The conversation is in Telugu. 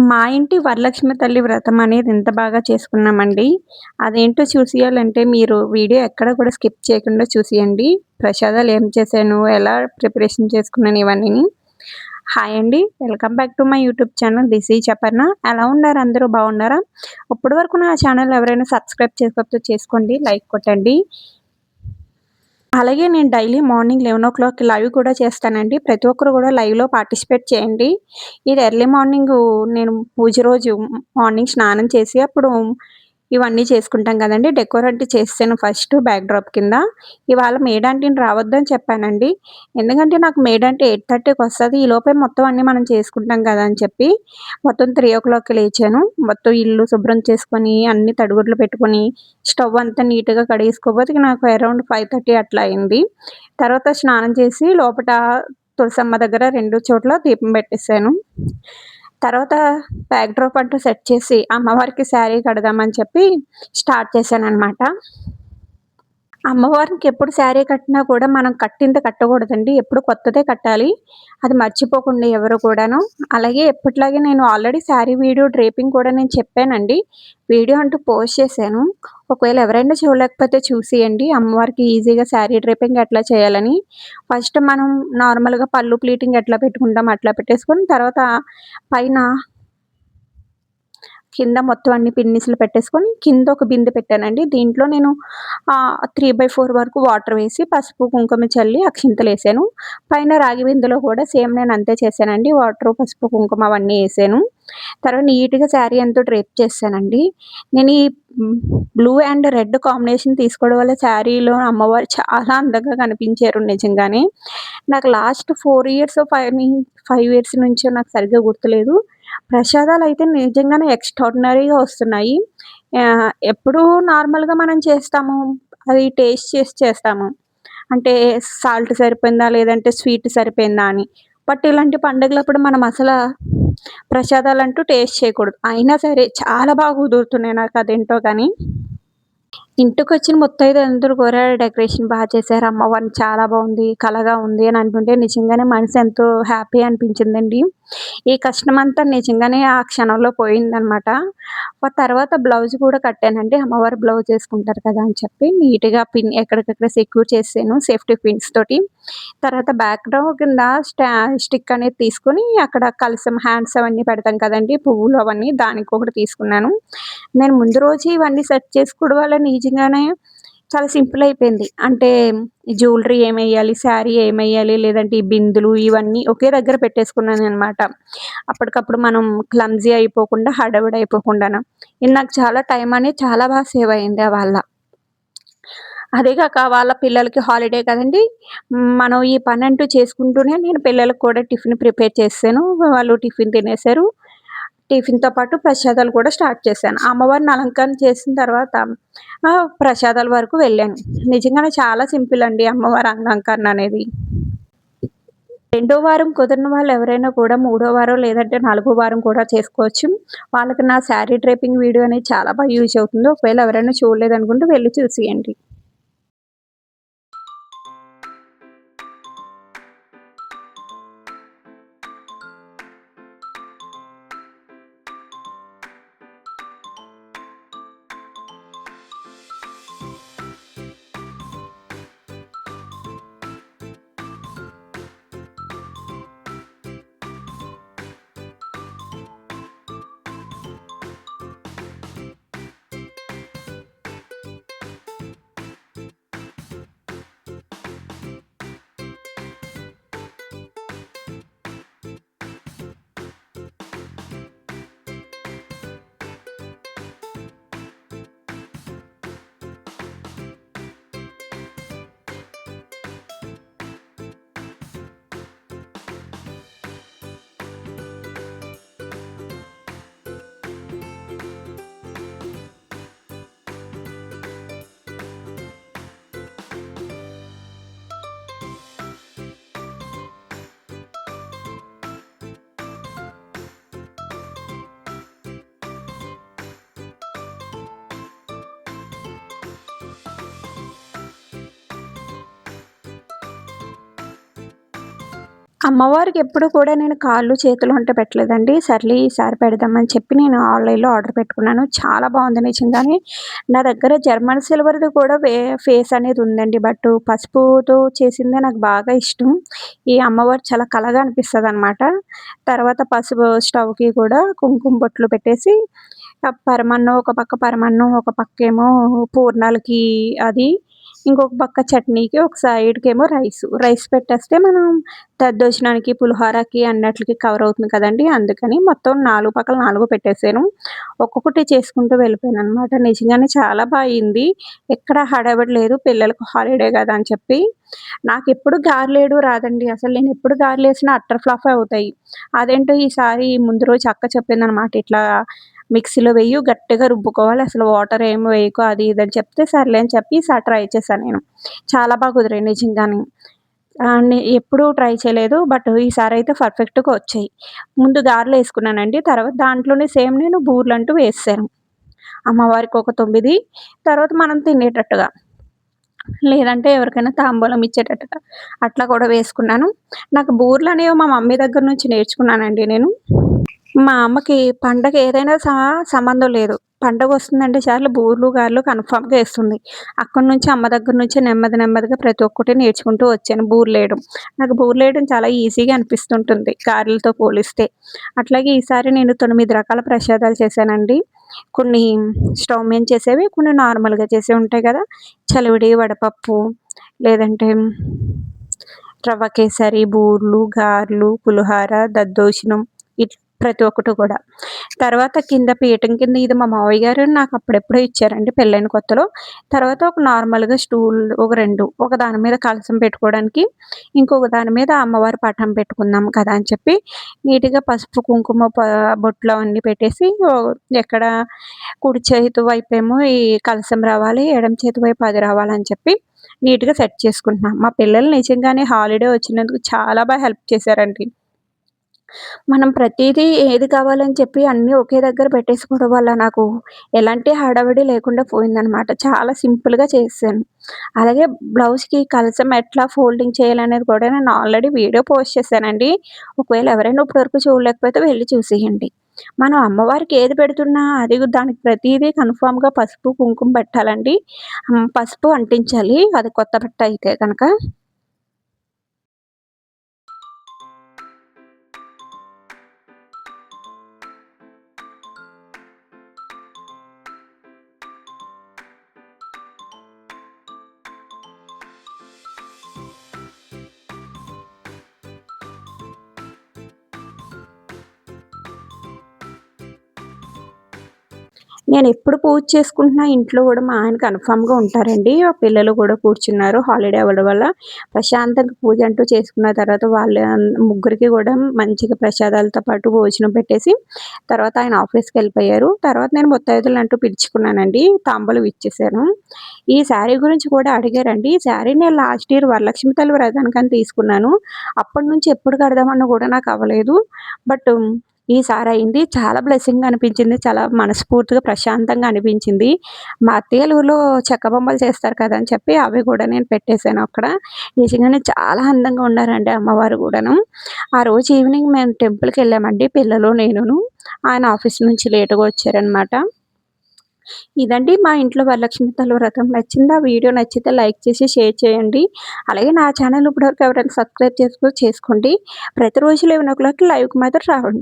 మా ఇంటి వరలక్ష్మి తల్లి వ్రతం అనేది ఎంత బాగా చేసుకున్నామండి. అదేంటో చూసియాలంటే మీరు వీడియో ఎక్కడ కూడా స్కిప్ చేయకుండా చూసియండి. ప్రసాదాలు ఏం చేశాను, ఎలా ప్రిపరేషన్ చేసుకున్నాను ఇవన్నీని. హాయ్ అండి. Welcome back to my YouTube channel this is Aparna. ఎలా ఉన్నారు అందరూ బాగున్నారా? ఇప్పటి వరకు నా ఛానల్ ఎవరైనా సబ్స్క్రైబ్ చేసుకోకపోతే చేసుకోండి. లైక్ కొట్టండి. అలాగే నేను డైలీ మార్నింగ్ 11:00కి లైవ్ కూడా చేస్తానండి. ప్రతి ఒక్కరు కూడా లైవ్‌లో పార్టిసిపేట్ చేయండి. ఇది ఎర్లీ మార్నింగు నేను పూజ రోజు మార్నింగ్ స్నానం చేసి అప్పుడు ఇవన్నీ చేసుకుంటాం కదండీ! డెకోర్ అంటే చేసేసాను ఫస్ట్ బ్యాక్ డ్రాప్ కింద. ఇవాళ మేడ్ ఆంటీని రావద్దని చెప్పానండి. ఎందుకంటే నాకు మేడ్ ఆంటీ 8:30కి వస్తది. ఈలోపే మొత్తం అన్నీ మనం చేసుకుంటాం కదా! అని చెప్పి మొత్తం 3:00కి లేచాను. మొత్తం ఇల్లు శుభ్రం చేసుకొని, అన్ని తడిగుడ్లు పెట్టుకొని, స్టవ్ అంతా నీట్‌గా కడిగేసుకోపోతే నాకు అరౌండ్ 5:30 అట్లా అయింది. తర్వాత స్నానం చేసి లోపట తులసమ్మ దగ్గర 2 చోట్ల దీపం పెట్టేసాను. తర్వాత బ్యాక్ డ్రాప్ అంటూ సెట్ చేసి అమ్మవారికి శారీ కడదామని చెప్పి స్టార్ట్ చేశాననమాట. అమ్మవారికి ఎప్పుడు శారీ కట్టినా కూడా మనం కట్టింది కట్టకూడదండి. ఎప్పుడు కొత్తదే కట్టాలి. అది మర్చిపోకుండా ఎవరు కూడాను. అలాగే ఎప్పటిలాగే నేను ఆల్రెడీ శారీ వీడియో డ్రేపింగ్ కూడా నేను చెప్పానండి. వీడియో అంటూ పోస్ట్ చేశాను. ఒకవేళ ఎవరైనా చూడలేకపోతే చూసేయండి. అమ్మవారికి ఈజీగా శారీ డ్రేపింగ్ ఎట్లా చేయాలని. ఫస్ట్ మనం నార్మల్‌గా పళ్ళు ప్లీటింగ్ ఎట్లా పెట్టుకుంటామో అట్లా పెట్టేసుకొని తర్వాత పైన కింద మొత్తం అన్ని పిన్నీసులు పెట్టేసుకొని కింద ఒక బిందె పెట్టానండి. దీంట్లో నేను 3/4 వరకు వాటర్ వేసి పసుపు, కుంకుమ చల్లి అక్షింతలేసాను. పైన రాగి బిందెలో కూడా సేమ్ నేను అంతే చేశానండి. వాటరు, పసుపు, కుంకుమ అవన్నీ ఏసాను. తర్వాత నీట్‌గా శారీ అంతా డ్రేప్ చేశానండి. నేను ఈ బ్లూ అండ్ రెడ్ కాంబినేషన్ తీసుకోవడం వల్ల శారీలో అమ్మవారు చాలా అందంగా కనిపించారు నిజంగానే. నాకు లాస్ట్ 4 ఇయర్స్, 5 ఇయర్స్ నుంచో నాకు సరిగ్గా గుర్తులేదు. ప్రసాదాలయితే నిజంగానే ఎక్స్‌ట్రార్డినరీగా వస్తున్నాయి. ఎప్పుడూ నార్మల్‌గా మనం చేస్తాము. అది టేస్ట్ చేసి చేస్తాము. అంటే సాల్ట్ సరిపోయిందా? లేదంటే స్వీట్ సరిపోయిందా అని. బట్ ఇలాంటి పండుగలప్పుడు మనం ప్రసాదాలంటూ టేస్ట్ చేయకూడదు. అయినా సరే చాలా బాగా కుదురుతున్నాయి నాకదేంటో గాని. ఇంటికొచ్చిన ముత్తైదులందరూ కూడా డెకరేషన్ చేశారు. అమ్మవారిని చాలా బావుంది, కళగా ఉంది అని అంటుంటే నిజంగానే మనసు ఎంతో హ్యాపీ అనిపించిందండి. ఈ కష్టమంతా నిజంగానే ఆ క్షణంలో పోయిందనమాట. తర్వాత బ్లౌజ్ కూడా కట్టానండి. అమ్మవారు బ్లౌజ్ ఏసుకుంటారు కదా! అని చెప్పి నీట్‌గా పిన్ ఎక్కడికక్కడ సెక్యూర్ చేసేసాను సేఫ్టీ పిన్స్ తోటి. తర్వాత బ్యాక్‌గ్రౌండ్ కింద స్టిక్ అనేది తీసుకొని అక్కడ కలశం హ్యాండ్స్ అవన్నీ పెడతాం కదండీ! పువ్వులు అవన్నీ దానికొకటి తీసుకున్నాను. నేను ముందు రోజే ఇవన్నీ సెట్ చేసుకోవడం వల్ల నిజంగానే చాలా సింపుల్ అయిపోయింది. అంటే జ్యువెలరీ ఏమెయ్యాలి, శారీ ఏమెయ్యాలి, లేదంటే ఈ బిందులు ఇవన్నీ ఒకే దగ్గర పెట్టేసుకున్నాననమాట. అప్పటికప్పుడు మనం క్లమ్జీ అయిపోకుండా, హడావిడి అయిపోకుండాను. ఇది నాకు చాలా టైం అనేది చాలా బాగా సేవ్ అయింది ఆ వల్ల. అదే కాక వాళ్ళ పిల్లలకి హాలిడే కదండీ! మనం ఈ పనంటూ చేసుకుంటూనే నేను పిల్లలకి కూడా టిఫిన్ ప్రిపేర్ చేసేసాను. వాళ్ళు టిఫిన్ తినేసారు. టిఫిన్‌తో పాటు ప్రసాదాలు కూడా స్టార్ట్ చేశాను. అమ్మవారిని అలంకరణ చేసిన తర్వాత ప్రసాదాల వరకు వెళ్ళాను. నిజంగానే చాలా సింపుల్ అండి అమ్మవారి అలంకరణ అనేది. రెండో వారం కుదరని వాళ్ళు ఎవరైనా కూడా మూడో వారం లేదంటే నాలుగో వారం కూడా చేసుకోవచ్చు. వాళ్ళకి నా శారీ డ్రేపింగ్ వీడియో అనేది చాలా బాగా యూజ్ అవుతుంది. ఒకవేళ ఎవరైనా చూడలేదనుకుంటే వెళ్లి చూసేయండి. అమ్మవారికి ఎప్పుడు కూడా నేను కాళ్ళు, చేతులు అంటే పెట్టలేదండి. సర్లే ఈసారి పెడదామని చెప్పి నేను ఆన్‌లైన్‌లో ఆర్డర్ పెట్టుకున్నాను. చాలా బావుంది నిజంగానే. నా దగ్గర జర్మన్ సిల్వర్‌ది కూడా ఫేస్ అనేది ఉందండి. బట్ పసుపుతో చేసిందే నాకు బాగా ఇష్టం. ఈ అమ్మవారు చాలా కళగా అనిపిస్తదనమాట. తర్వాత పసుపు స్టవ్‌కి కూడా కుంకుమ బొట్లు పెట్టేసి పరమాన్నం ఒక పక్క పరమాన్నం, ఒక పక్కేమో పూర్ణాలకి అది, ఇంకొక పక్క చట్నీకి, ఒక సైడ్‌కేమో రైసు. రైస్ పెట్టేస్తే మనం దద్దోజనానికి, పులిహోరకి అన్నట్లికి కవర్ అవుతుంది కదండీ! అందుకని మొత్తం 4 పక్కల 4 పెట్టేసాను. ఒక్కొక్కటి చేసుకుంటూ వెళ్ళిపోయాననమాట. నిజంగానే చాలా బా అయింది. ఎక్కడ హడావిడి లేదు. పిల్లలకి హాలిడే గదా అని చెప్పి. నాకెప్పుడు గారెలేయడం రాదండి. అసలు నేనెప్పుడు గారెలేసినా అట్టర్ ఫ్లాపే అవుతాయి. అదేంటో ఈసారి ముందు రోజు అక్క చెప్పిందనమాట. ఇట్లా మిక్సీలో వెయ్యి, గట్టిగా రుబ్బుకోవాలి. అసలు వాటర్ ఏమి వేయకు అది ఇది అని చెప్తే, సర్లే అని చెప్పి ఈసారి ట్రై చేశా నేను. చాలా బా కుదిరాయి నిజంగానే. ఎప్పుడూ ట్రై చేయలేదు. బట్ ఈసారయితే పర్ఫెక్ట్‌గా వచ్చాయి. ముందు గారెలేసుకున్నానండి. తర్వాత దాంట్లోనే సేమ్ నేను బూరెలంటూ వేసేసాను. అమ్మవారికి ఒక 9, తర్వాత మనం తినేటట్టుగా. లేదంటే ఎవరికైనా తాంబూలం ఇచ్చేటట్టుగా అట్లా కూడా వేసుకున్నాను. నాకు బూరెలనేవి మా మమ్మీ దగ్గర నుంచి నేర్చుకున్నానండి నేను. మా అమ్మకి పండగ ఏదైనా సంబంధం లేదు. పండగొస్తుందంటే చాలు బూర్లు, గారెలు కన్ఫర్మ్‌గా ఏస్తుంది. అక్కడి నుంచి అమ్మ దగ్గర నుంచి నెమ్మదిగా ప్రతి ఒక్కటి నేర్చుకుంటూ వచ్చాను బూర్లేయడం. నాకు బూర్లేయడం చాలా ఈజీగా అనిపిస్తుంటుంది గారెలతో పోలిస్తే. అట్లాగే ఈసారి నేను 9 రకాల ప్రసాదాలు చేశానండి. కొన్ని స్టవ్ మీద చేసేవి, కొన్ని నార్మల్‌గా చేసేవి ఉంటాయి కదా! చలివిడి, వడపప్పు, లేదంటే రవ్వ కేసరి, బూర్లు, గారెలు, పులిహోర, దద్దోజనం ప్రతి ఒక్కటి కూడా. తర్వాత కింద పీఠం కింద ఇది మా మావయ్య గారు నాకు అప్పుడెప్పుడో ఇచ్చారండి పెళ్ళైన కొత్తలో. తర్వాత ఒక నార్మల్‌గా స్టూల్ ఒక 2 ఒక దాని మీద కలశం పెట్టుకోవడానికి, ఇంకొక దాని మీద అమ్మవారి పటం పెట్టుకుందాం కదా అని చెప్పి నీట్‌గా పసుపు, కుంకుమ బొట్లు అవన్నీ పెట్టేసి ఎక్కడ కుడి చేతి వైపేమో ఈ కలశం రావాలి, ఎడమ చేతి వైపు అది రావాలని చెప్పి నీట్‌గా సెట్ చేసుకుంటున్నా. మా పిల్లలు నిజంగానే హాలిడే వచ్చినందుకు చాలా హెల్ప్ చేశారండి. మనం ప్రతీదీ ఏది కావాలని చెప్పి అన్నీ ఒకే దగ్గర పెట్టేసుకోవడం వల్ల నాకు ఎలాంటి హడావిడి లేకుండా పోయిందనమాట. చాలా సింపుల్‌గా చేసేసాను. అలాగే బ్లౌజ్‌కి కలసం ఎట్లా ఫోల్డింగ్ చేయాలనేది కూడా నేను ఆల్రెడీ వీడియో పోస్ట్ చేశానండి. ఒకవేళ ఎవరైనా ఇప్పటివరకు చూడలేకపోతే వెళ్లి చూసేయండి. మనం అమ్మవారికి ఏది పెడుతున్నా అది దానికి ప్రతీదీ కన్ఫర్మ్‌గా పసుపు, కుంకుమ పెట్టాలండి. పసుపు అంటించాలి. అది కొత్త బట్ట అయితే గనక. నేనెప్పుడు పూజ చేసుకుంటున్నా ఇంట్లో గూడా మా ఆయన కన్ఫర్మ్‌గా ఉంటారండి. పిల్లలు గూడా కూర్చున్నారు హాలిడే అవ్వడం వల్ల. ప్రశాంతంగా పూజ అంటూ చేసుకున్న తర్వాత వాళ్ళ ముగ్గురికి గూడా మంచిగా ప్రసాదాలతో పాటు భోజనం పెట్టేసి, తర్వాత ఆయన ఆఫీస్‌కెళ్ళిపోయారు. తర్వాత నేను ముత్తైదువలంటూ పిలుచుకున్నానండి. తాంబూలం ఇచ్చేసాను. ఈ శారీ గురించి కూడా అడిగారండి. ఈ శారీ నేను లాస్ట్ ఇయర్ వరలక్ష్మి తల్లి వ్రతానికని తీసుకున్నాను. అప్పటినుంచి ఎప్పుడు కడదామన్నా గూడా నాకు అవ్వలేదు. బట్ ఈసారయింది. చాలా బ్లెస్సింగ్‌గా అనిపించింది. చాలా మనస్ఫూర్తిగా, ప్రశాంతంగా అనిపించింది. మా అత్తయ్యోళ్ళ ఊర్లో చెక్క బొమ్మలు చేస్తారు కదా! అని చెప్పి అవి కూడా నేను పెట్టేసాను అక్కడ. నిజంగానే చాలా అందంగా ఉన్నారండి అమ్మవారు గూడాను. ఆ రోజు ఈవినింగ్ మేము టెంపుల్‌కెళ్ళామండి పిల్లలు, నేనును. ఆయన ఆఫీస్ నుంచి లేట్‌గా వచ్చారనమాట. ఇదండి మా ఇంట్లో వరలక్ష్మి తల్లి వ్రతం. నచ్చిందా? వీడియో నచ్చితే లైక్ చేసి షేర్ చేయండి. అలాగే నా ఛానల్ ఇప్పటివరకు ఎవరైనా సబ్స్క్రైబ్ చేసుకోండి. ప్రతిరోజు 11:00 లైవ్‌కి మాత్రం రావండి.